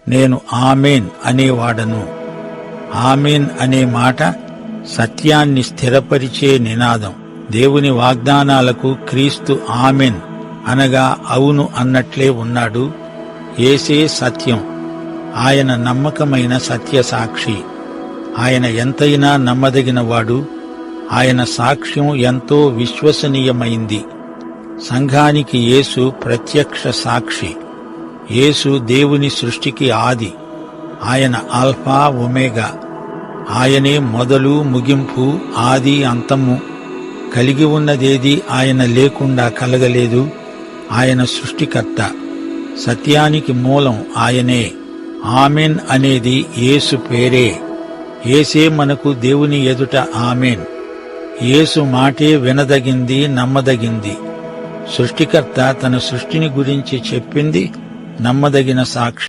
నేను ఆమేన్ అనేవాడను. ఆమేన్ అనే మాట సత్యాన్ని స్థిరపరిచే నినాదం. దేవుని వాగ్దానాలకు క్రీస్తు ఆమెన్ అనగా అవును అన్నట్లే ఉన్నాడు. యేసే సత్యం. ఆయన నమ్మకమైన సత్య సాక్షి. ఆయన ఎంతైనా నమ్మదగినవాడు. ఆయన సాక్ష్యం ఎంతో విశ్వసనీయమైంది. సంఘానికి యేసు ప్రత్యక్ష సాక్షి. యేసు దేవుని సృష్టికి ఆది. ఆయన ఆల్ఫా ఒమేగా. ఆయనే మొదలు ముగింపు, ఆది అంతము. కలిగి ఉన్నదేది ఆయన లేకుండా కలగలేదు. ఆయన సృష్టికర్త. సత్యానికి మూలం ఆయనే. ఆమెన్ అనేది యేసు పేరే. యేసే మనకు దేవుని ఎదుట ఆమెన్. యేసు మాటే వినదగింది, నమ్మదగింది. సృష్టికర్త తన సృష్టిని గురించి చెప్పింది నమ్మదగిన సాక్షి.